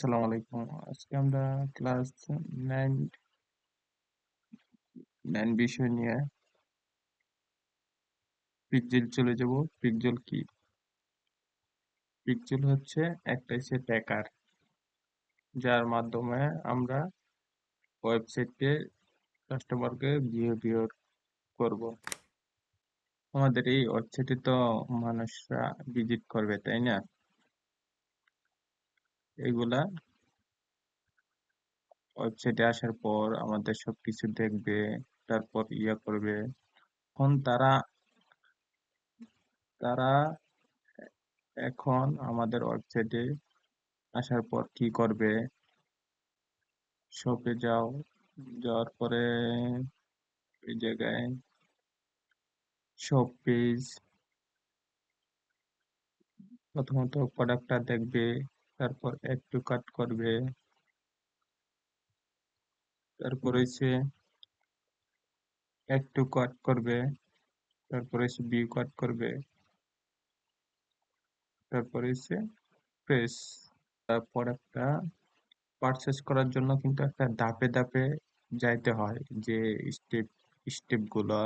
আসসালামু আলাইকুম। আজকে আমরা ক্লাস 9 9 বিষয় নিয়ে পিকজেল চলে যাব। পিকজেল কি? পিকজেল হচ্ছে একটা ট্র্যাকার যার মাধ্যমে আমরা ওয়েবসাইটে কাস্টমারকে বিহেভিয়ার করব। আমাদের এই ওয়েবসাইটে তো মানুষরা ভিজিট করবে, তাই না? এইগুলা ওয়েবসাইটে আসার পর আমাদের সবকিছু দেখবে, তারপর করবে। এখন তারা তারা এখন আমাদের ওয়েবসাইটে আসার পর কি করবে? শপে যাও, যাওয়ার পরে ওই জায়গায় শপ পেজ প্রথমত প্রোডাক্টটা দেখবে, তারপর একটু কাট করবে, তারপর হচ্ছে একটু কাট করবে, তারপর হচ্ছে ভিউ কাট করবে, তারপর হচ্ছে প্রেস। প্রোডাক্টটা পারচেস করার জন্য কিন্তু একটা ধাপে ধাপে যাইতে হয়, যে স্টেপ স্টেপ গুলা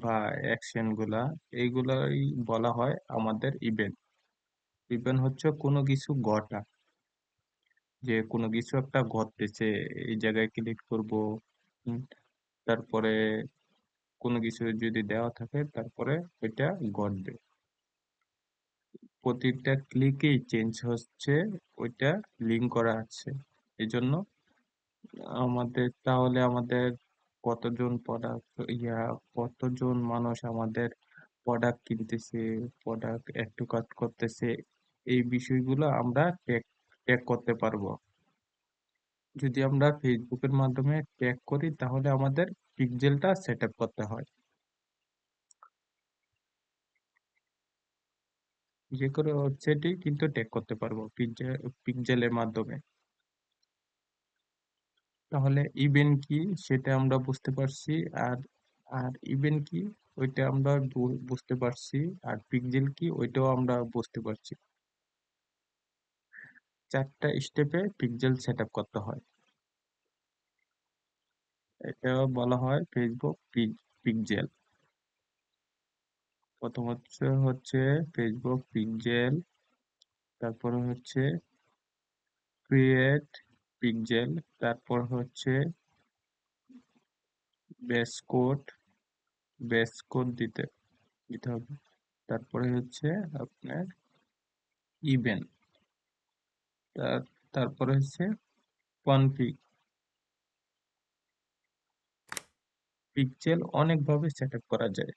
বা অ্যাকশন গুলা, এইগুলাই বলা হয় আমাদের ইভেন্ট। ইভেন্ট হচ্ছে কোনো কিছু ঘটা, যে কোনো কিছু একটা ঘটতেছে, এই জায়গায় ক্লিক করব। হুম, তারপরে কোনো কিছু যদি দেওয়া থাকে তারপরে এটা ঘটবে। প্রতিটা ক্লিকেই চেঞ্জ হচ্ছে, ওইটা লিঙ্ক করা আছে। এই জন্য আমাদের কতজন প্রোডাক্ট কতজন মানুষ আমাদের প্রোডাক্ট কিনতেছে, প্রোডাক্ট একটু কাজ করতেছে, এই বিষয়গুলো আমরা ট্র্যাক ট্র্যাক করতে পারবো। যদি আমরা ফেসবুকের মাধ্যমে ট্যাগ করি তাহলে আমাদের পিক্সেলটা সেট আপ করতে হয়। যে কোনো ওয়েবসাইটেই কিন্তু ট্যাগ করতে পারবো পিক্সেলের মাধ্যমে। তাহলে ইভেন্ট কি সেটা আমরা বুঝতে পারছি, আর আর ইভেন্ট কি ওইটা আমরা বুঝতে পারছি, আর পিক্সেল কি ওইটাও আমরা বুঝতে পারছি। 4টা স্টেপে পিক্সেল সেট আপ করতে হয়। এটা বলা হয় ফেসবুক পিক্সেল। প্রথম হচ্ছে ফেসবুক পিক্সেল, তারপরে হচ্ছে ক্রিয়েট পিক্সেল, তারপর হচ্ছে বেস কোড, বেস কোড দিতে দিতে হবে। তারপরে হচ্ছে আপনার ইভেন্ট, তার তারপরে হচ্ছে কনফিগ। পিক্সেল অনেকভাবে সেট আপ করা যায়,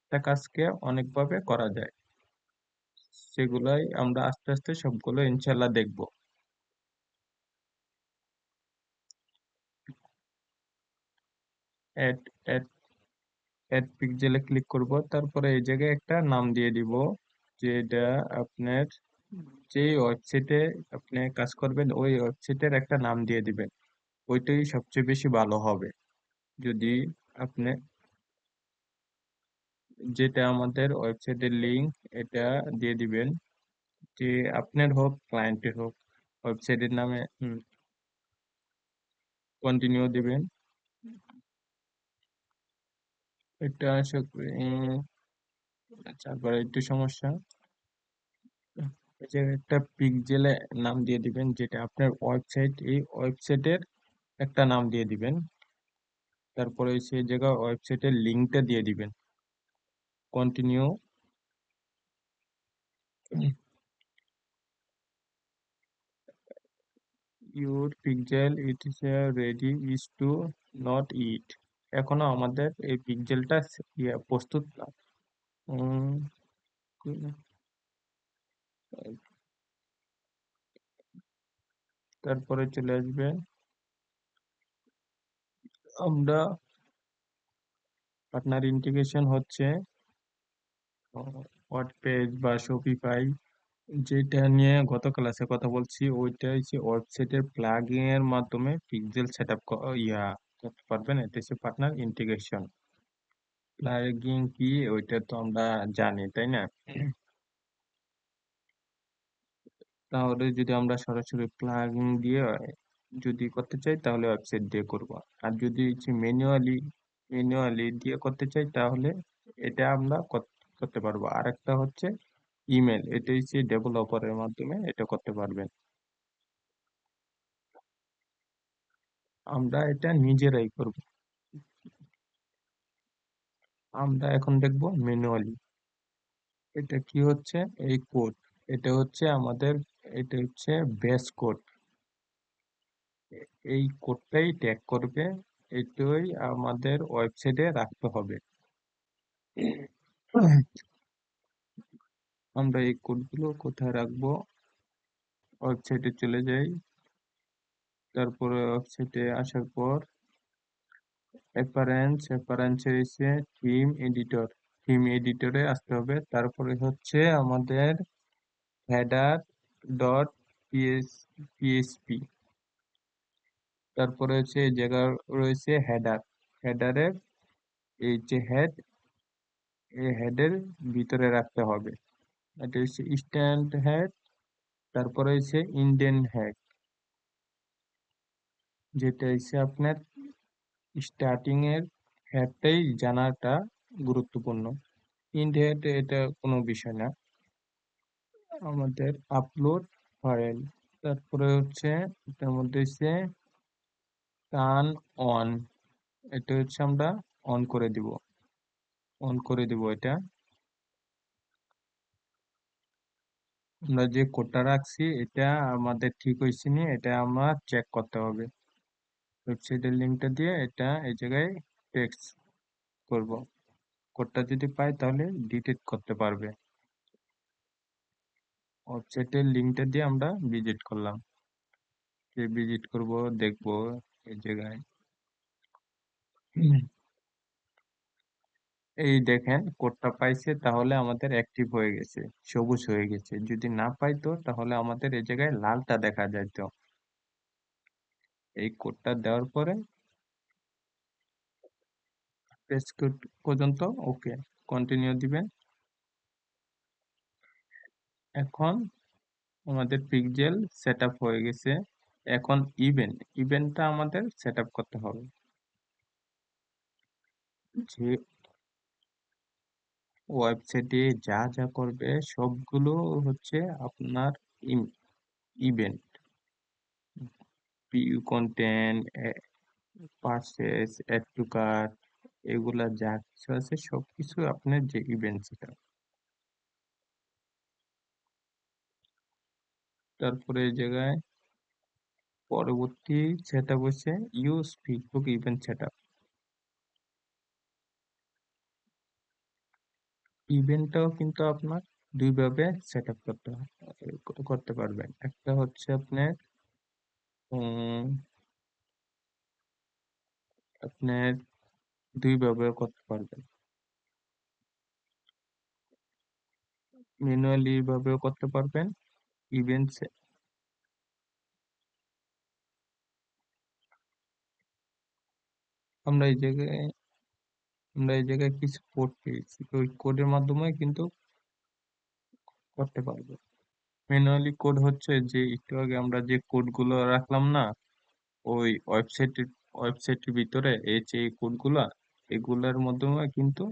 একটা কাজকে অনেকভাবে করা যায়, সেগুলাই আমরা আস্তে আস্তে সবগুলো ইনশাল্লাহ দেখব। অ্যাড অ্যাড অ্যাড পিক্সেলে ক্লিক করব, তারপরে এই জায়গায় একটা নাম দিয়ে দিব, যে এটা আপনার যে ওয়েবসাইটে আপনি কাজ করবেন ওই ওয়েবসাইটের একটা নাম দিয়ে দিবেন। ওইটাই সবচেয়ে বেশি ভালো হবে। যদি আপনি যেটা আমাদের ওয়েবসাইটের লিংক, এটা দিয়ে দিবেন, যে আপনার হোক ক্লায়েন্টের হোক, ওয়েবসাইটের নামে কন্টিনিউ দিবেন। এটা আশা করি তারপরে একটু সমস্যা, এই যে একটা পিক্সেলে নাম দিয়ে দিবেন, যেটা আপনার ওয়েবসাইট, এই ওয়েবসাইটের একটা নাম দিয়ে দিবেন। তারপরে সেই জায়গায় ওয়েবসাইটের লিংকটা দিয়ে দিবেন, continue. Your pixel it is ready is to not it. এখনো আমাদের এই পিক্সেলটা প্রস্তুত না। উম, তারপরে চলে আসবে আমরা পার্টনার ইন্টিগ্রেশন হচ্ছে ওয়ার্ডপ্রেস বা শপিফাই, যেটা নিয়ে গত ক্লাসে কথা বলছি, ওইটা হচ্ছে ওয়েবসাইটের প্লাগইন এর মাধ্যমে পিক্সেল সেট আপ করতে পারবেন। এটা হচ্ছে পার্টনার ইন্টিগ্রেশন। প্লাগইন কি ওইটা তো আমরা জানি, তাই না? তাহলে যদি আমরা সরাসরি প্লাগইন দিয়ে যদি করতে চাই তাহলে ওয়েবসাইট দিয়ে করব। আর যদি ম্যানুয়ালি দিয়ে করতে চাই তাহলে এটা আমরা করতে পারবো। আর একটা হচ্ছে ইমেল, এটা হচ্ছে ডেভেলপারের মাধ্যমে এটা করতে পারবেন। আমরা এটা নিজেরাই করব। আমরা এখন দেখব ম্যানুয়ালি। এটা কি হচ্ছে? এই কোড, এটা হচ্ছে আমাদের, এটা হচ্ছে বেস কোড। এই কোডটাই ট্যাগ করবে, এটাই আমাদের ওয়েবসাইটে রাখতে হবে। আমরা এই কোডগুলো কোথায় রাখবো? ওয়েবসাইটে চলে যাই, তারপরে ওয়েবসাইটে আসার পর অ্যাপারেন্সে এসে থিম এডিটরে আসতে হবে। তারপরে হচ্ছে আমাদের হেডার ডট পিএসপি, তারপরে হচ্ছে এই জায়গা রয়েছে হেডারের এই যে এই হেডের ভিতরে রাখতে হবে। এটা হচ্ছে স্ট্যান্ড হেড, তারপরে হচ্ছে ইন্ডেন হেড, যেটা হচ্ছে আপনার স্টার্টিং এর হেডটাই জানাটা গুরুত্বপূর্ণ। ইন্ড হেড এটা কোনো বিষয় না। আমাদের আপলোড ফাইল, তারপরে হচ্ছে এটার মধ্যে হচ্ছে টার্ন অন, এটা হচ্ছে আমরা অন করে দিব, এটা। আমরা যে কোডটা রাখছি এটা আমাদের ঠিক হয়েছে নি, এটা আমরা চেক করতে হবে। ওয়েবসাইটের লিঙ্কটা দিয়ে এটা এই জায়গায় টেক্সট করব। কোডটা যদি পাই তাহলে ডিলিট করতে পারবে। ওয়েবসাইটের লিঙ্কটা দিয়ে আমরা ভিজিট করলাম, যে ভিজিট করব, দেখব এই জায়গায়। এই দেখেন কোডটা পাইছে, তাহলে আমাদের অ্যাক্টিভ হয়ে গেছে, সবুজ হয়ে গেছে। যদি না পাইতো তাহলে আমাদের এই জায়গায় লালটা দেখা যাইতো। এই কোডটা দেওয়ার পরে পেজ পর্যন্ত ওকে, কন্টিনিউ দিবেন। এখন আমাদের পিক্সেল সেট আপ হয়ে গেছে। এখন ইভেন্টটা আমাদের সেট আপ করতে হবে। যে ওয়েবসাইটে যা যা করবে সবগুলো হচ্ছে আপনার event, view content, purchase, add to cart, এগুলা যা কিছু আছে সবকিছু আপনার যে ইভেন্ট সেটা। তারপরে এই জায়গায় পরবর্তী সেট আপ হচ্ছে use Facebook event set up. ইভেন্টটাও কিন্তু আপনার দুইভাবে সেট আপ করতে পারবেন। একটা হচ্ছে উম, আপনার দুইভাবে করতে পারবেন, ম্যানুয়ালি ভাবেও করতে পারবেন। ইভেন্ট আমরা এই জায়গায় আমরা এই জায়গায় কিছু কোড পেয়েছি, ওই কোডের মাধ্যমে কিন্তু করতে পারবো। ম্যানুয়ালি কোড হচ্ছে যে একটু আগে আমরা যে কোডগুলো রাখলাম না, ওই ওয়েবসাইটের ভিতরে এই যে কোডগুলা, এগুলোর মাধ্যমে কিন্তু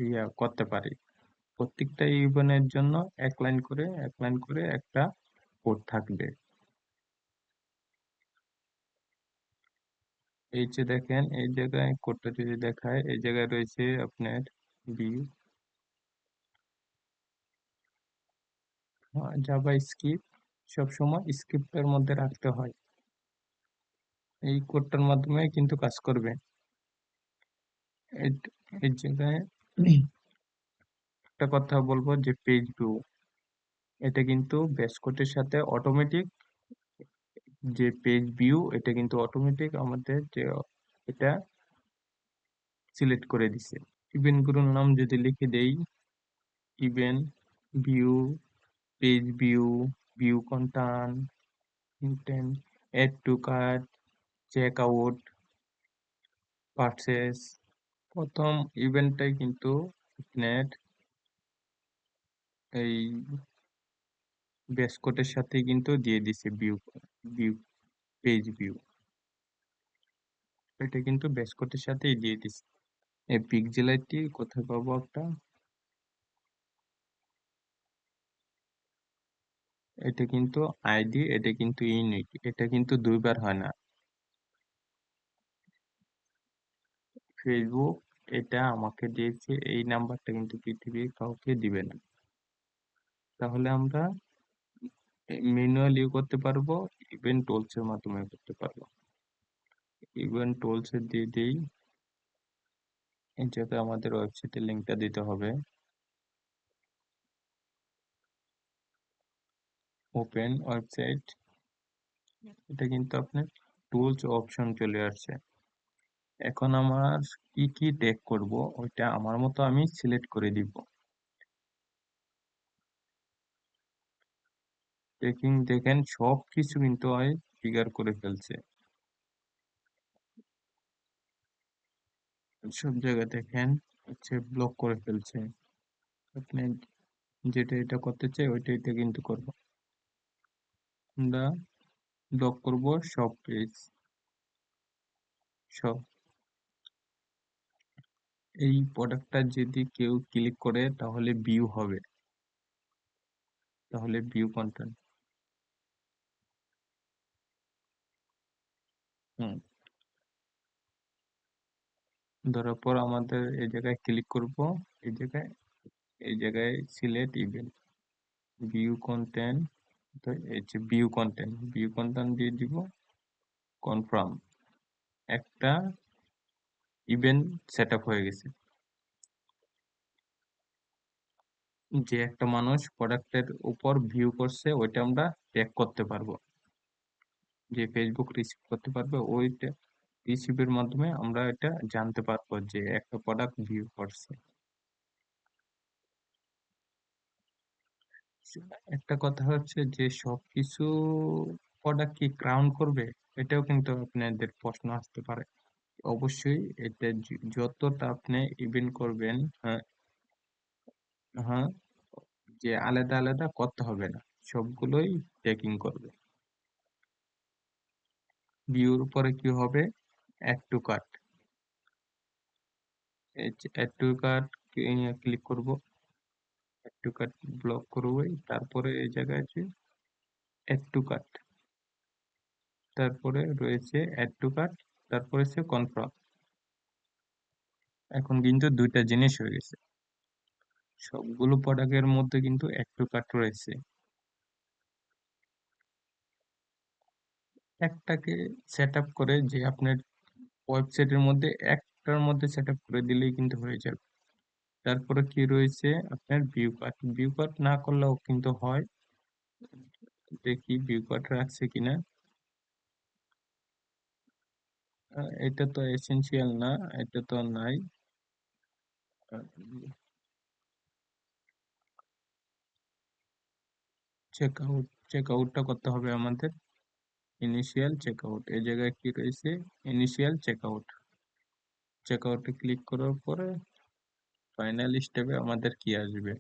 ইয়া করতে পারি। প্রত্যেকটা ইভেন্টের জন্য এক লাইন করে একটা কোড থাকবে। এই যে দেখেন এই জায়গায় কোডটা যদি দেখায়, এই জায়গায় রয়েছে আপনার ভিউ, জাভা স্ক্রিপ্ট, সবসময় স্ক্রিপ্টের মধ্যে রাখতে হয়। এই কোডটার মাধ্যমে কিন্তু কাজ করবে। এই এই জায়গায় একটা কথা বলবো যে পেজ ভিউ, এটা কিন্তু বেস কোডের সাথে অটোমেটিক, যে পেজ ভিউ এটা কিন্তু অটোমেটিক আমাদের যে এটা সিলেক্ট করে দিছে। ইভেন্টগুলোর নাম যদি লিখে দেই, event view, page view, view content, add to cart, check out, purchase. প্রথম ইভেন্টটাই কিন্তু আপনার এই বেস কোডের সাথে কিন্তু দিয়ে দিছে ভিউ, ভিউ, পেজ ভিউ। এটা কিন্তু বেস কোডের সাথেই দিয়ে দিছে। এই পিক্সেল আইটি কোথায় পাবো একটা? এটা কিন্তু আইডি, এটা কিন্তু ইউনিক, এটা কিন্তু দুইবার হয় না। ফেসবুক এটা আমাকে দিয়েছে, এই নাম্বারটা কিন্তু পৃথিবীর কাউকে দিবে না। তাহলে আমরা ম্যানুয়াল ইউ করতে পারবো, ইভেন্ট টুলস এর মাধ্যমে করতে পারবো। ইভেন্ট টুলস এ দিয়ে দিই, এই জায়গায় আমাদের ওয়েবসাইটের লিঙ্কটা দিতে হবে। ওপেন ওয়েবসাইট, এটা কিন্তু আপনার টুলস অপশন চলে আসছে। এখন আমার কি কি ট্যাগ করব ওইটা আমার মতো আমি সিলেক্ট করে দিব। দেখেন সব কিছু কিন্তু ফিগার করে ফেলছে, সব জায়গায় দেখেন হচ্ছে ব্লক করে ফেলছে। আপনি যেটা এটা করতে চাই ওইটাইতে কিন্তু করবো। আমরা ব্লক করব সব পেজ, সব। এই প্রোডাক্টটা যদি কেউ ক্লিক করে তাহলে ভিউ হবে, তাহলে ভিউ কন্টেন্ট। হুম, ধরার পর আমাদের এই জায়গায় ক্লিক করব, এই জায়গায়, এই জায়গায় সিলেক্ট ইভেন্ট, ভিউ কন্টেন্ট। তো এই যে ভিউ কন্টেন্ট দিয়ে দিব, কনফার্ম। একটা ইভেন্ট সেট আপ হয়ে গেছে, যে একটা মানুষ প্রোডাক্টের উপর ভিউ করছে ওইটা আমরা ট্যাগ করতে পারবো, যে ফেসবুক রিসিভ করতে পারবে ওইটা রিসিভের মাধ্যমে আমরা এটা জানতে পারবো যে একটা প্রোডাক্ট ভিউ করছে। একটা কথা হচ্ছে যে সবকিছু প্রোডাক্ট কি ক্রাউন করবে, এটাও কিন্তু আপনাদের প্রশ্ন আসতে পারে। অবশ্যই এটা যতটা আপনি ইভেন্ট করবেন, হ্যাঁ, হ্যাঁ, যে আলাদা আলাদা করতে হবে না, সবগুলোই ট্যাকিং করবে। ভিউর উপরে কি হবে, add to cart, add to cart click করব, অ্যাড টু কার্ট ব্লক করবোই, তারপরে এই জায়গায় আছে অ্যাড টু কার্ট, তারপরে রয়েছে অ্যাড টু কার্ট, তারপরে সে কনফার্ম। এখন কিন্তু দুইটা জিনিস হয়ে গেছে, সবগুলো প্রোডাক্টের মধ্যে কিন্তু অ্যাড টু কার্ট রয়েছে। একটাকে সেট আপ করে যে আপনার ওয়েবসাইটের মধ্যে একটার মধ্যে সেট আপ করে দিলেই কিন্তু হয়ে যাবে। তারপরে কি রয়েছে আপনার ভিউ কার্ট, ভিউ কার্ট না করলেও কিন্তু হয়। দেখি ভিউ কার্ট রাখছে কিনা। এটা তো এসেনশিয়াল না, এটা তো নাই। চেক আউট, চেক আউটটা করতে হবে আমাদের। ইনিশিয়াল চেক আউট, এই জায়গায় কি রয়েছে, ইনিশিয়াল চেক আউট। চেক আউটে ক্লিক করার পরে ফাইনাল স্টেপে আমাদের কি আসবে,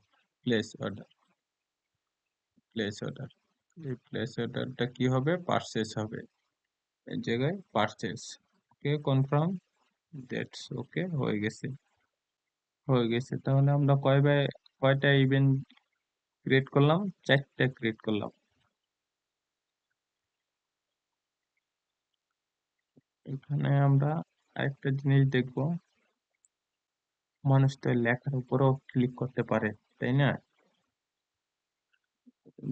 প্লেস অর্ডার, প্লেস অর্ডার। এই প্লেস অর্ডারটা কি হবে, পারচেস হবে, এই জায়গায় purchase. Okay confirm, that's okay, হয়ে গেছে, হয়ে গেছে। তাহলে আমরা কয়টা ইভেন্ট ক্রিয়েট করলাম, চারটা ক্রিয়েট করলাম। এখানে আমরা আরেকটা জিনিস দেখবো, মানুষ তো লেখার উপরও ক্লিক করতে পারে, তাই না?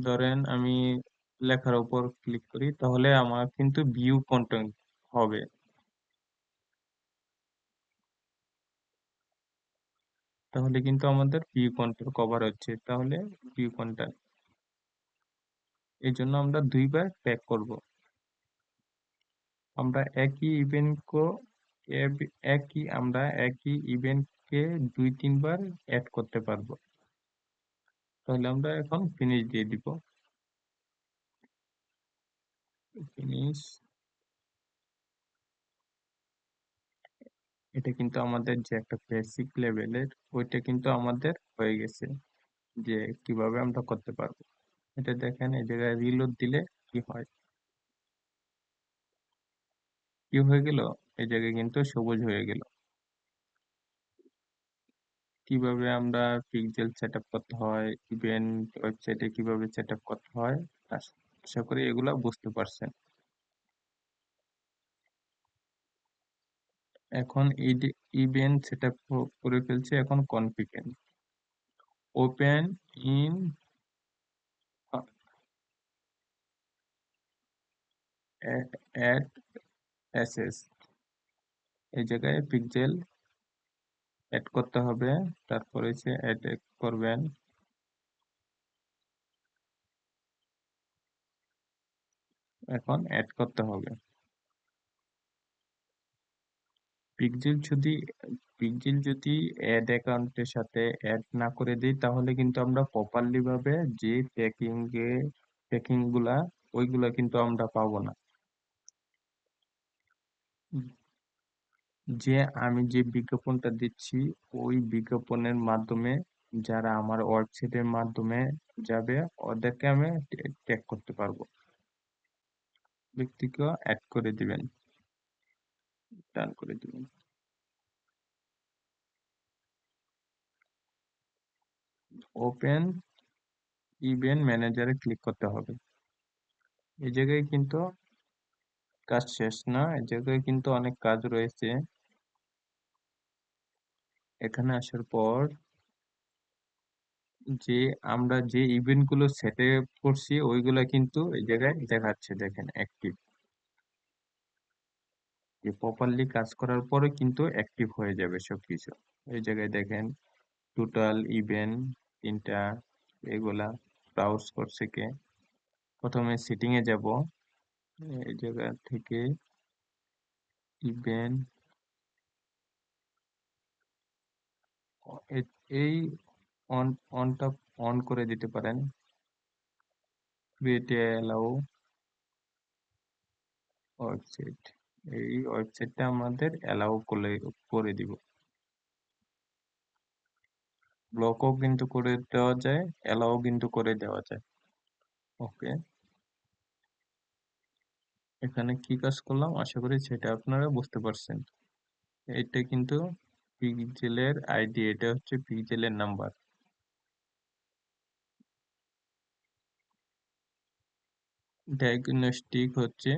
ধরেন আমি লেখার উপর ক্লিক করি তাহলে আমার কিন্তু ভিউ কন্টেন্ট হবে। তাহলে কিন্তু আমাদের ভিউ কন্টেন্ট কভার হচ্ছে, তাহলে ভিউ কন্টেন্ট, এই জন্য আমরা দুইবার ট্যাগ করব। আমরা একই ইভেন্টকে দুই তিনবার অ্যাড করতে পারবো। তাহলে আমরা এখন ফিনিশ দিয়ে দিব, ফিনিশ। এটা কিন্তু আমাদের যে একটা বেসিক লেভেলের, ওইটা কিন্তু আমাদের হয়ে গেছে, যে কিভাবে আমরা করতে পারবো। এটা দেখেন এই জায়গায় রিলোড দিলে কি হয়, কি হয়ে গেল, এই জায়গায় কিন্তু সবুজ হয়ে গেল। কিভাবে আমরা পিক্সেল সেট আপ করতে হয়, ইভেন্ট ওয়েবসাইটে কিভাবে সেট আপ করতে হয়, আশা করি এগুলা বুঝতে পারছেন। এখন ইভেন্ট সেট আপ করে ফেলছি, এখন configure open in add access, এই জায়গায় পিক্সেল অ্যাড করতে হবে, তারপরে হচ্ছে অ্যাড করবেন। এখন অ্যাড করতে হবে পিক্সেল। যদি অ্যাড অ্যাকাউন্টের সাথে অ্যাড না করে দিই, তাহলে কিন্তু আমরা প্রপারলি ভাবে যে প্যাকিং গুলা, ওইগুলা কিন্তু আমরা পাবো না। যে আমি যে বিজ্ঞাপনটা দিচ্ছি, ওই বিজ্ঞাপনের মাধ্যমে যারা আমার ওয়েবসাইটের মাধ্যমে যাবে, ওদেরকে আমি ট্যাগ করতে পারবো। ব্যক্তিকে অ্যাড করে দিবেন, ডান করে দিবেন। ওপেন ইভেন্ট ম্যানেজারে ক্লিক করতে হবে। এই জায়গায় কিন্তু কাজ শেষ না, এই জায়গায় কিন্তু অনেক কাজ রয়েছে। এখানে আসার পর যে আমরা যে ইভেন্ট গুলো সেট করছি, ওইগুলা কিন্তু এই জায়গায় দেখাচ্ছে, দেখেন অ্যাক্টিভ। যে প্রপারলি কাজ করার পরে কিন্তু অ্যাক্টিভ হয়ে যাবে সবকিছু। এই জায়গায় দেখেন টোটাল ইভেন্ট তিনটা, এগুলা ব্রাউজ করছে কে। প্রথমে সেটিং এ যাব, এই জায়গা থেকে ইভেন্ট, এই অন অনটা অন করে দিতে পারেন। ক্রিয়েট অ্যালাউ ওয়েবসাইট, এই ওয়েবসাইটটা আমাদের অ্যালাউ করে দিব। ব্লকও কিন্তু করে দেওয়া যায়, অ্যালাউ কিন্তু করে দেওয়া যায়। ওকে, এখানে কি কাজ করলাম আশা করি সেটা আপনারা বুঝতে পারছেন। এটা কিন্তু পিক্সেলের আইডি, এটা হচ্ছে পিক্সেলের নাম্বার। ডায়াগনস্টিক হচ্ছে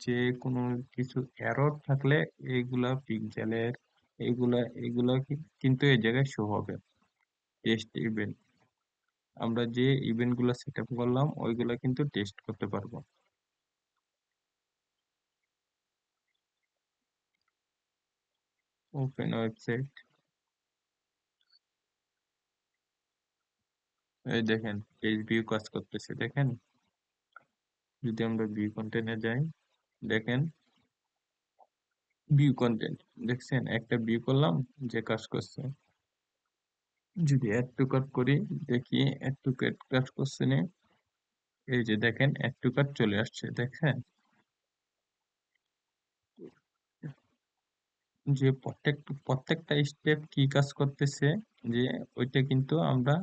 যে কোনো কিছু এরর থাকলে এইগুলা পিক্সেলের, এইগুলা কিন্তু এই জায়গায় শো হবে। টেস্ট ইভেন্ট, আমরা যে ইভেন্ট গুলা সেট আপ করলাম ওইগুলা কিন্তু টেস্ট করতে পারবো। ওপেন ওয়েবসাইট, এই দেখেন পেজ ভিউ কাজ করতেছে, দেখেন। যদি আমরা ভিউ কন্টেন্টে যাই, দেখেন ভিউ কন্টেন্ট, দেখছেন একটা ভিউ করলাম যে কাজ করছে। যদি অ্যাড টু কার্ট করি, দেখি অ্যাড টু কার্ট কাজ করছে না। এই যে দেখেন অ্যাড টু কার্ট চলে আসছে, দেখছেন। যে প্রত্যেকটা স্টেপ কি কাজ করতেছে, যে ওইটা কিন্তু আমরা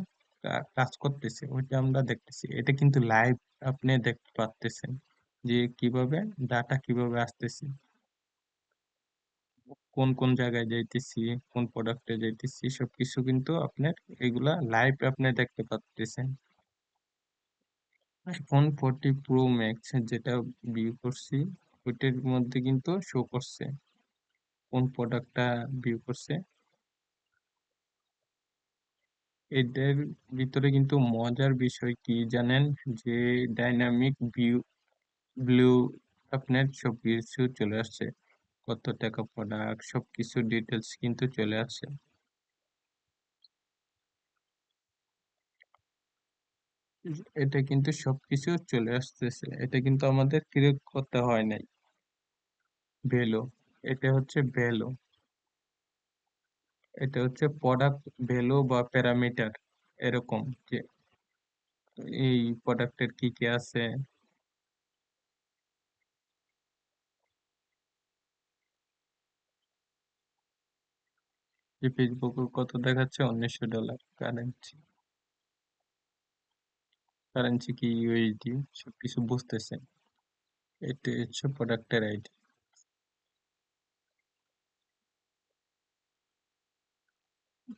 কাজ করতেছে, ওইটা আমরা দেখতেছি। এটা কিন্তু লাইভ আপনি দেখতে পাচ্তেছেন যে কিভাবে ডাটা কিভাবে আসতেছে, কোন কোন জায়গায় যাইতেছি, কোন প্রোডাক্টে যাইতেছি, সবকিছু কিন্তু আপনার এগুলা লাইভ আপনি দেখতে পাচ্তেছেন। iPhone 14 Pro Max যেটা ভিউ করছি, ওইটার মধ্যে কিন্তু শো করছে কোন প্রোডাক্টটা ভিউ করছে। এদের ভিতরে কিন্তু মজার বিষয় কি জানেন, যে ডাইনামিক ব্লু আপনার সবকিছু চলে আসছে, কত টাকা প্রোডাক্ট, সবকিছু ডিটেলস কিন্তু চলে আসছে। এটা কিন্তু সবকিছু চলে আসতেছে, এটা কিন্তু আমাদের ক্রিয়েট করতে হয় নাই। ভ্যালু, এটা হচ্ছে ভ্যালু, এটা হচ্ছে প্রোডাক্ট ভ্যালু বা প্যারামিটার, এরকম যে এই প্রোডাক্টের কি কি আছে। যে ফেসবুক কত দেখাচ্ছে, $19 কারেন্সি। কারেন্সি কি ইউএসডি, সবকিছু বুঝতেছেন। এটা হচ্ছে প্রোডাক্টের আইডি।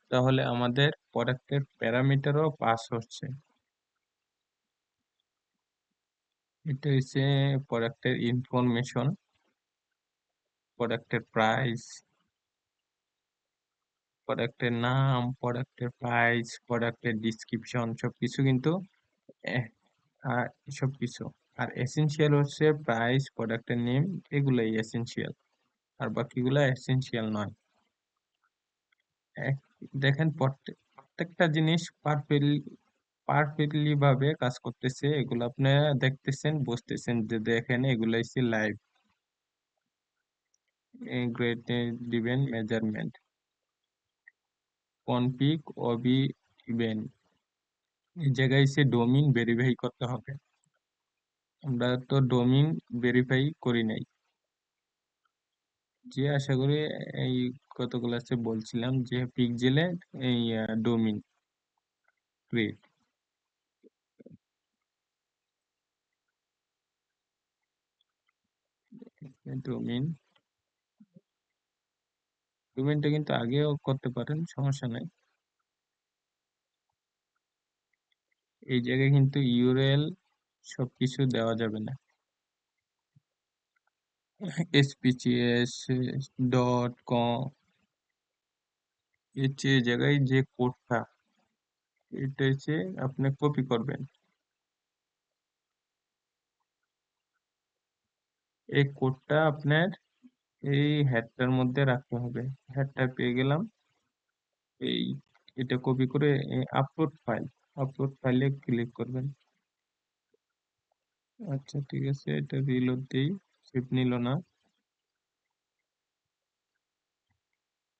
তাহলে আমাদের প্রোডাক্টের প্যারামিটারও পাস হচ্ছে। এটা হচ্ছে প্রোডাক্টের ইনফরমেশন, প্রোডাক্টের প্রাইস, প্রোডাক্টের নাম, প্রোডাক্টের প্রাইস, প্রোডাক্টের ডিসক্রিপশন সবকিছু কিন্তু এ- আর সবকিছু। আর এসেনশিয়াল হচ্ছে প্রাইস, প্রোডাক্টের নেম, এগুলাই এসেনশিয়াল, আর বাকিগুলা এসেনশিয়াল নয়। এক- দেখেন প্রত্যেকটা জিনিস পারফেক্টলি ভাবে কাজ করতেছে, এগুলো আপনারা দেখতেছেন, বুঝতেছেন, যে দেখেন এগুলো হচ্ছে লাইভ গ্রেড দিবেন মেজারমেন্ট কনফিগ ওবি ইভেন্ট। এই জায়গায় সে ডোমিন ভেরিফাই করতে হবে। আমরা তো ডোমিন ভেরিফাই করি নাই। যে আশা করি এই গত ক্লাসে বলছিলাম যে পিকজেলে এই ডোমিন ক্রিয়েট, ডোমিন, ডোমিনটা কিন্তু আগেও করতে পারেন, সমস্যা নাই। এই জায়গায় কিন্তু ইউআরএল সবকিছু দেওয়া যাবে না। এসপিচিএস ডট কম, এর যে জায়গায় যে কোডটা, এটা হচ্ছে আপনি কপি করবেন। এই কোডটা আপনার এই হেডটার মধ্যে রাখতে হবে। হেডটা পেয়ে গেলাম। এই এটা কপি করে আপলোড ফাইলে ক্লিক করবেন। আচ্ছা ঠিক আছে, এটা রিলোড দেই। সেভ নিল না।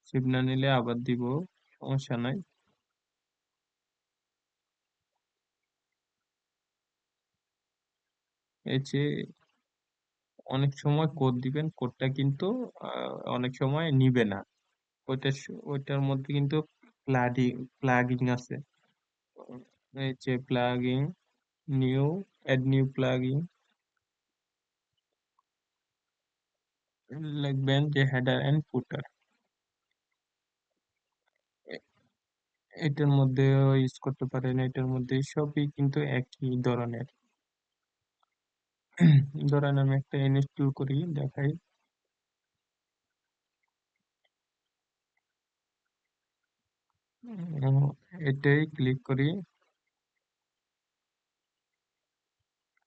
সেভ না নিলে আবার দিব, সমস্যা নাই। এই যে অনেক সময় কোড দিবেন, কোডটা কিন্তু অনেক সময় নিবে না। ওইটার মধ্যে কিন্তু প্লাগিং আছে। এই যে plugin, new, add new plugin, লিখবেন যে হেডার এন্ড ফুটার। এটার মধ্যে ইউজ করতে পারেন, এটার মধ্যে সবই কিন্তু একই ধরনের। ধরেন আমি একটা ইনস্টল করি, দেখাই। উম, এটাই ক্লিক করি,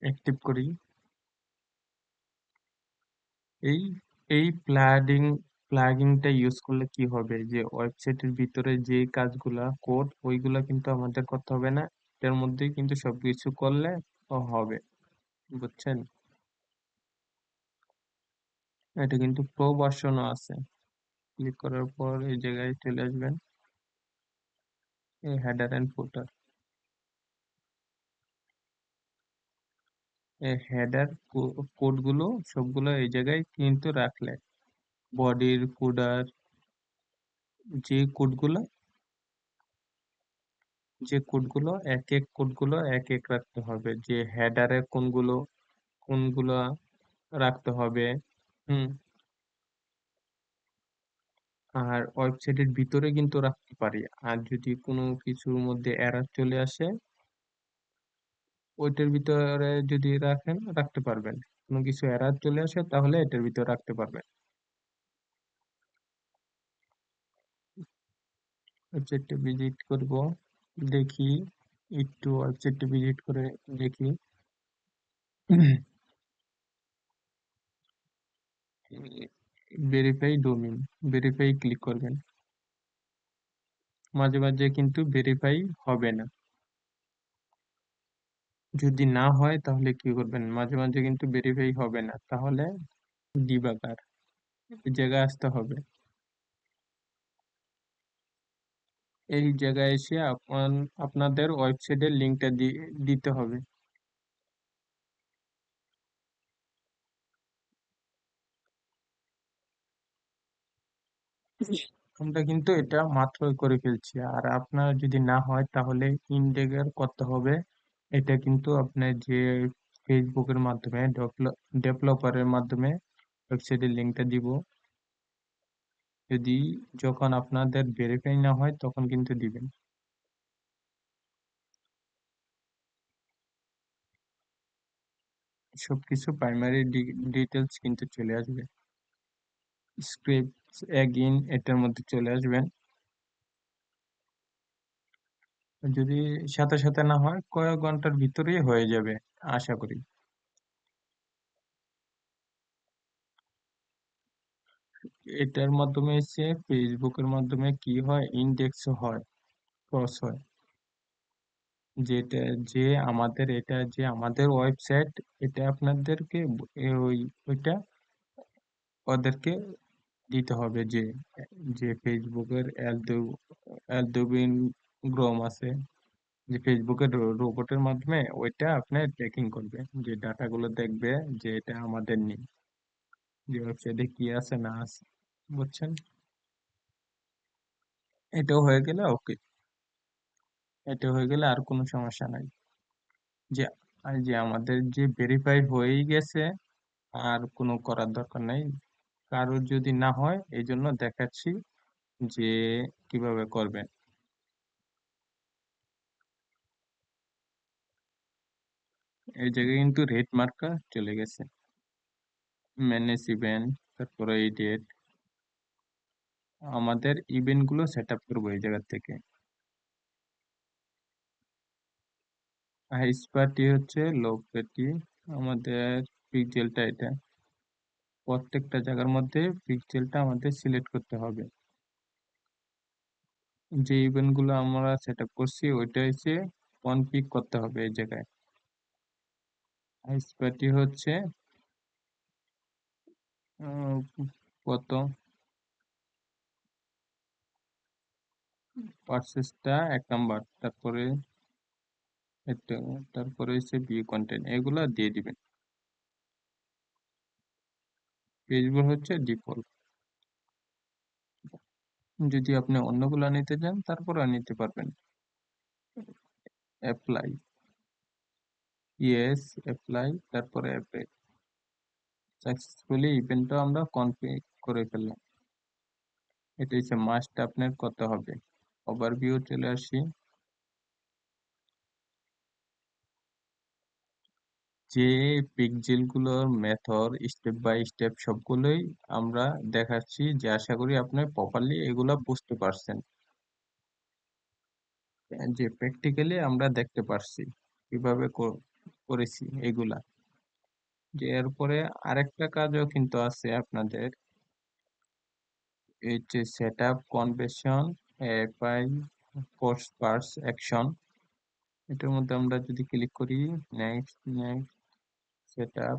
অ্যাক্টিভ করি। এই এই প্লাগিংটা ইউজ করলে কি হবে, যে ওয়েবসাইটের ভিতরে যে কাজগুলা কোড ওইগুলা কিন্তু আমাদের করতে হবে না। এটার মধ্যেই কিন্তু সবকিছু করলে হবে, বুঝছেন। এটা কিন্তু প্রো ভার্সনও আছে। ক্লিক করার পর এই জায়গায় চলে আসবেন, এই হেডার এন্ড ফুটার। এই হেডার কোডগুলো সবগুলো এই জায়গায় কিন্তু রাখলে, বডির ফুডার, যে কোডগুলো কোডগুলো এক এক রাখতে হবে, যে হেডারে কোনগুলো কোনগুলো রাখতে হবে। হুম। আর ওয়েবসাইটের ভিতরে কিন্তু রাখতে পারি। আর যদি কোনো কিছুর মধ্যে এরর চলে আসে, ওইটার ভিতরে যদি রাখতে পারবেন। কোনো কিছু এরর চলে আসে তাহলে এটার ভিতরে রাখতে পারবেন। ওয়েবসাইটটা ভিজিট করব, দেখি, একটু ওয়েবসাইটটা ভিজিট করে দেখি। ভেরিফাই ডোমেইন, ভেরিফাই ক্লিক করবেন। মাঝে মাঝে কিন্তু ভেরিফাই হবে না। যদি না হয় তাহলে কি করবেন, মাঝে মাঝে কিন্তু ভেরিফাই হবে না, তাহলে ডিবাগার এই জায়গায় আসতে হবে। এই জায়গায় এসে আপনাদের ওয়েবসাইটের লিঙ্কটা দিতে হবে। আমরা কিন্তু এটা মাত্রই করে ফেলছি, আর আপনার যদি না হয় তাহলে ইন্টিগ্রেট করতে হবে এটা কিন্তু আপনার যে ফেসবুকের মাধ্যমে ডেভেলপারের মাধ্যমে ওয়েবসাইটের লিঙ্কটা দিব। যদি যখন আপনাদের ভেরিফাই না হয় তখন কিন্তু দিবেন। সবকিছু প্রাইমারি ডিটেলস কিন্তু চলে আসবে। স্ক্রিপ্ট এগিন এটার মধ্যে চলে আসবেন। যদি সাথে সাথে না হয় কয়েক ঘন্টার ভিতরেই হয়ে যাবে আশা করি। এটার মাধ্যমে এসে ফেসবুকের মাধ্যমে কি হয়, ইন্ডেক্স হয়, ক্রস হয়। যেটা যে আমাদের এটা যে আমাদের ওয়েবসাইট, এটা আপনাদেরকে ওই ওইটা ওদেরকে দিতে হবে যে যে ফেসবুকের অ্যালদুবিন গ্রোম আছে, যে ফেসবুকের রোবটের মাধ্যমে ওইটা আপনার ট্র্যাকিং করবে, যে ডাটাগুলো দেখবে যে এটা আমাদের নেই, যে ওয়েবসাইটে কি আছে না আছে। বুঝছেন? এটাও হয়ে গেলে ওকে। এটা হয়ে গেলে আর কোনো সমস্যা নাই। যে যে আমাদের যে ভেরিফাই হয়েই গেছে, আর কোনো করার দরকার নাই। কারোর যদি না হয় এই জন্য দেখাচ্ছি যে কিভাবে করবেন। এই জায়গায় কিন্তু রেড মার্কা চলে গেছে, ম্যানেজ ইভেন্ট, তারপরে এই ডেট, আমাদের ইভেন্ট গুলো সেট আপ করবো এই জায়গা থেকে। হাইস পার্টি হচ্ছে লো পার্টি, আমাদের পিক্সেলটা এটা, প্রত্যেকটা জায়গার মধ্যে পিক্সেলটা আমাদের সিলেক্ট করতে হবে। যে ইভেন্ট গুলো আমরা সেট আপ করছি ওইটা হচ্ছে কনফিগ করতে হবে এই জায়গায়। হাইস পার্টি হচ্ছে আহ, কত পার্সেসটা 1 নাম্বার, তারপরে এটা, তারপরে হচ্ছে ভিউ কন্টেন্ট, এগুলা দিয়ে দিবেন। পেজগুলো হচ্ছে ডিফল্ট। যদি আপনি অন্যগুলা নিতে চান তারপরে নিতে পারবেন। অ্যাপ্লাই, ইয়েস, অ্যাপ্লাই, তারপরে অ্যাপ্লাই। সাকসেসফুলি ইভেন্টটা আমরা কনফিগ করে ফেললাম। এটা হচ্ছে মাস্ট আপনার করতে হবে। ওভারভিউ চলে আসি। যে পিক্সেল গুলোর মেথড স্টেপ বাই স্টেপ সবগুলোই আমরা দেখাচ্ছি, যে আশা করি আপনি প্রপারলি এগুলা বুঝতে পারছেন, যে প্র্যাকটিক্যালি আমরা দেখতে পারছি কিভাবে করেছি এগুলা। যে এরপরে আরেকটা কাজও কিন্তু আছে আপনাদের, এই যে set up convention API post purchase action, এটার মধ্যে আমরা যদি ক্লিক করি, next next, set up,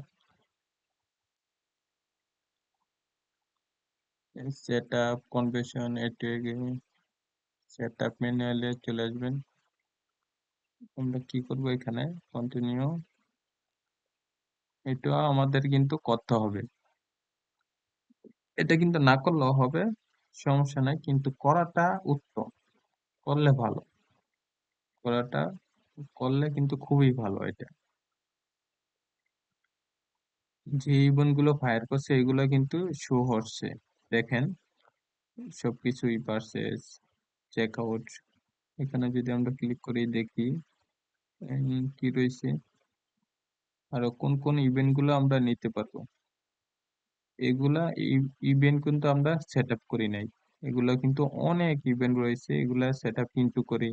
set up convention, এটি সেট আপ ম্যানুয়ালে চলে আসবেন। আমরা কি করব এখানে, কন্টিনিউ, এটা আমাদের কিন্তু করতে হবে। এটা কিন্তু না করলেও হবে, সমস্যা নাই, কিন্তু করাটা উত্তম, করলে ভালো, করাটা করলে কিন্তু খুবই ভালো এটা। যে ইভেন্ট গুলো ফায়ার করছে এগুলো কিন্তু শো হচ্ছে, দেখেন, সবকিছুই পারচেজ, চেক আউট। এখানে যদি আমরা ক্লিক করি দেখি কি রয়েছে, আরো কোন কোন ইভেন্ট গুলো আমরা নিতে পারবো। এগুলা ইভেন্ট কিন্তু আমরা সেট আপ করি নাই, এগুলা কিন্তু অনেক ইভেন্ট রয়েছে, এগুলা সেট আপ কিন্তু করি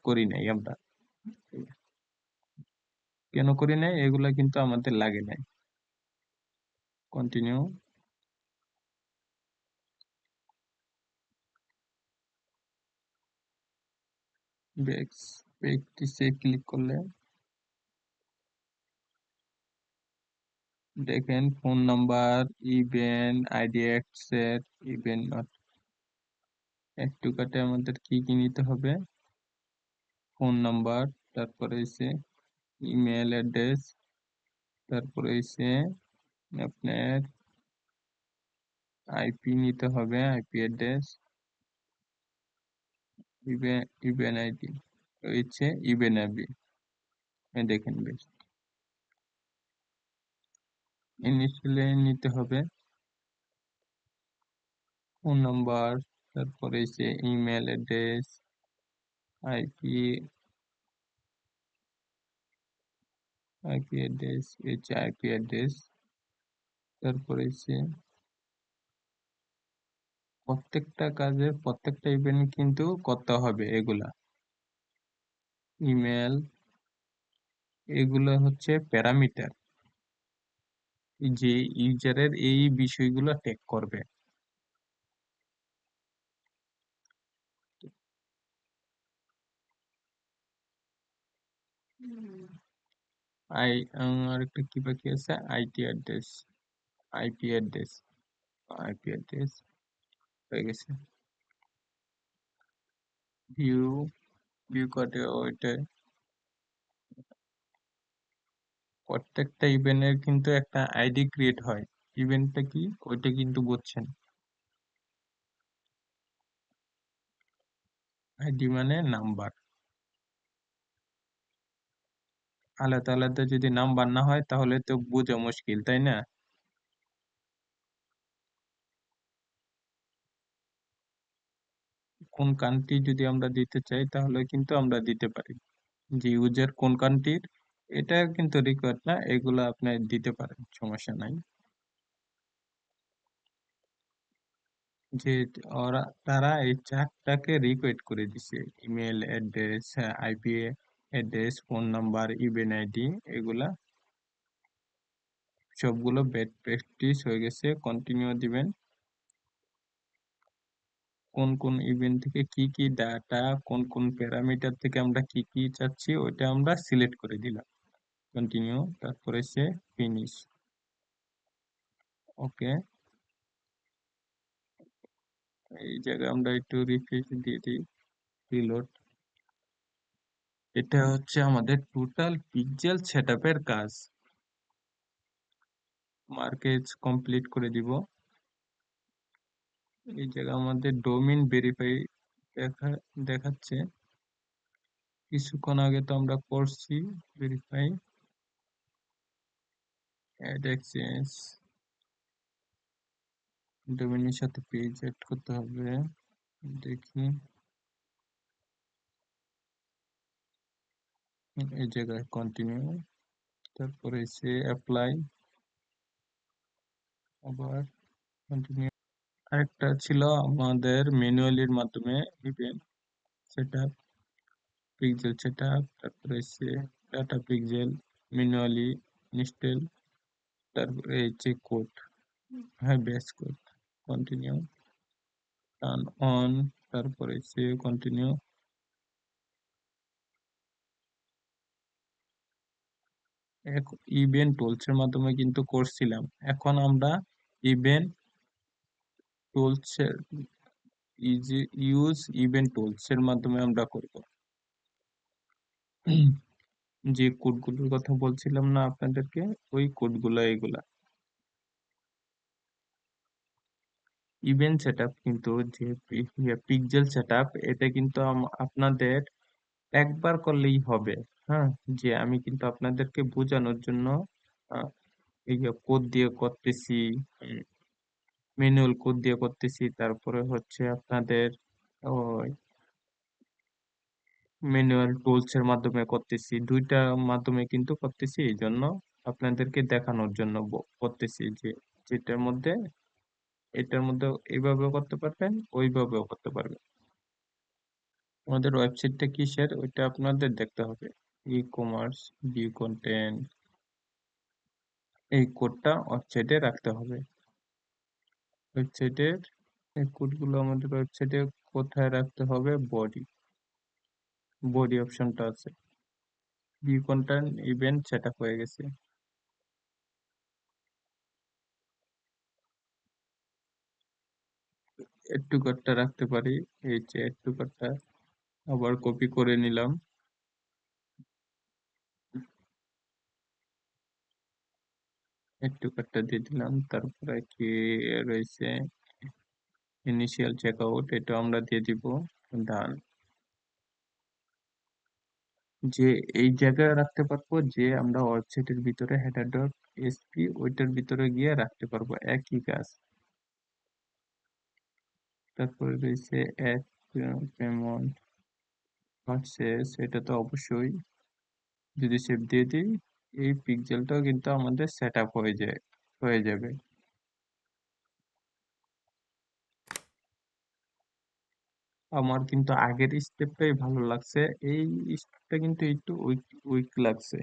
করি নাই আমরা। কেন করি নাই, এগুলা কিন্তু আমাদের লাগে নাই। কন্টিনিউ, বেক্স, প্র্যাকটিসে ক্লিক করলে দেখেন phone number, event ID, access, event not, একটু কাটে আমাদের কি কি নিতে হবে, ফোন নাম্বার, তারপরে এসে ইমেল অ্যাড্রেস, তারপরে এসে আপনার আইপি নিতে হবে, IP address, event event ID, হচ্ছে ইভেন আইডি। দেখেন বেশ ইনিশিয়ালি নিতে হবে ফোন নাম্বার, তারপরে সে email address, IP IP address, IP address, তারপরে সে প্রত্যেকটা কাজে প্রত্যেকটা ইভেন্ট কিন্তু করতে হবে এগুলা। ইমেল, এগুলো হচ্ছে প্যারামিটার যে ইউজারের এই বিষয়গুলো ট্যাগ করবে। আই আরেকটা কি বাকি আছে, IT address, IP address, IP address হয়ে গেছে। ভিউ ভিউ করে ওইটা প্রত্যেকটা ইভেন্টের কিন্তু একটা আইডি ক্রিয়েট হয়। ইভেন্টটা কি ওইটা কিন্তু বুঝছেন, আইডি মানে নাম্বার। আলাদা আলাদা যদি নাম্বার না হয় তাহলে তো বোঝা মুশকিল, তাই না? কোন কান্ট্রি যদি আমরা দিতে চাই তাহলে কিন্তু আমরা দিতে পারি, যে ইউজার কোন কান্ট্রির এটা কিন্তু রিকোয়ার্ড না, এগুলো আপনি দিতে পারেন, সমস্যা নাই। যে তারা এই চারটাকে রিকোয়েস্ট করে দিছে, email address, IP address, phone number, email ID, এগুলা সবগুলো বেড প্র্যাকটিস হয়ে গেছে। কন্টিনিউ দিবেন। কোন কোন ইভেন্ট থেকে কি কি ডাটা, কোন কোন প্যারামিটার থেকে আমরা কি কি চাচ্ছি ওইটা আমরা সিলেক্ট করে দিলাম। কন্টিনিউ, তারপরে সে ফিনিশ। ওকে, এই জায়গায় আমরা একটু রিফ্রেশ দিয়ে দিই, রিলোড। এটা হচ্ছে আমাদের টোটাল পিক্সেল সেটআপের কাজ। মার্কেজ কমপ্লিট করে দিব। এই জায়গায় আমাদের ডোমেইন ভেরিফাই দেখাচ্ছে, কিছুক্ষণ আগে তো আমরা করছি ভেরিফাই। অ্যাড এক্সচেঞ্জ, ডোমেইনের সাথে পেজ এড করতে হবে। দেখি এই জায়গায় কন্টিনিউ, তারপরে সে অ্যাপ্লাই, আবার কন্টিনিউ। আরেকটা ছিল আমাদের ম্যানুয়ালির মাধ্যমে ইভেন্ট সেটআপ, পিক্সেল সেটআপ, তারপরে সে ডাটা পিক্সেল ম্যানুয়ালি ইনস্টল, তারপরে এই যে কোড, হ্যাঁ base code. Continue, turn on, তারপরে সে কন্টিনিউ। ইভেন্ট টুলস এর মাধ্যমে কিন্তু করছিলাম, এখন আমরা ইভেন্ট টুলস এর ইউজ ইভেন্ট টুলস এর মাধ্যমে আমরা করব। যে কোডগুলোর কথা বলছিলাম না আপনাদেরকে, ওই কোডগুলো এগুলা। ইভেন্ট সেটআপ কিন্তু যে পিক্সেল সেটআপ, এটা কিন্তু আপনাদের একবার করলেই হবে। হ্যাঁ, যে আমি কিন্তু আপনাদেরকে বোঝানোর জন্য আহ, এই কোড দিয়ে করতেছি, ম্যানুয়াল কোড দিয়ে করতেছি, তারপরে হচ্ছে আপনাদের ওই ম্যানুয়াল টুলস এর মাধ্যমে করতেছি, দুইটা মাধ্যমে কিন্তু করতেছি, এই জন্য আপনাদেরকে দেখানোর জন্য করতেছি যে যেটার মধ্যে এটার মধ্যে এইভাবেও করতে পারবেন, ওইভাবেও করতে পারবেন। আমাদের ওয়েবসাইটটা কিসের ওইটা আপনাদের দেখতে হবে, ই কমার্স, ভিউ কন্টেন্ট, এই কোডটা ওয়েবসাইটে রাখতে হবে। ওয়েবসাইটের এই কোডগুলো আমাদের ওয়েবসাইটে কোথায় রাখতে হবে, বডি, বডি অপশনটা আছে। ভিউ কন্টেন্ট ইভেন্ট সেটআপ হয়ে গেছে। একটু কার্ডটা রাখতে পারি, এই যে একটু কার্ডটা আবার কপি করে নিলাম, একটু কার্ডটা দিয়ে দিলাম, তারপরে কি রয়েছে ইনিশিয়াল চেক আউট, এটা আমরা দিয়ে দিব, ডান। যে এই জায়গায় রাখতে পারবো, যে আমরা ওয়েবসাইটের ভিতরে হেডার ডট এসপি ওইটার ভিতরে গিয়ে রাখতে পারবো একই কাজ। তারপরে রয়েছে অ্যাড পেমেন্ট পারচেস, এটা তো অবশ্যই যদি সেভ দিয়ে দিই এই পিক্সেলটাও কিন্তু আমাদের সেট আপ হয়ে যাবে। আমার কিন্তু আগের স্টেপটাই ভালো লাগছে, এই স্টেপটা কিন্তু একটু উইক উইক লাগছে।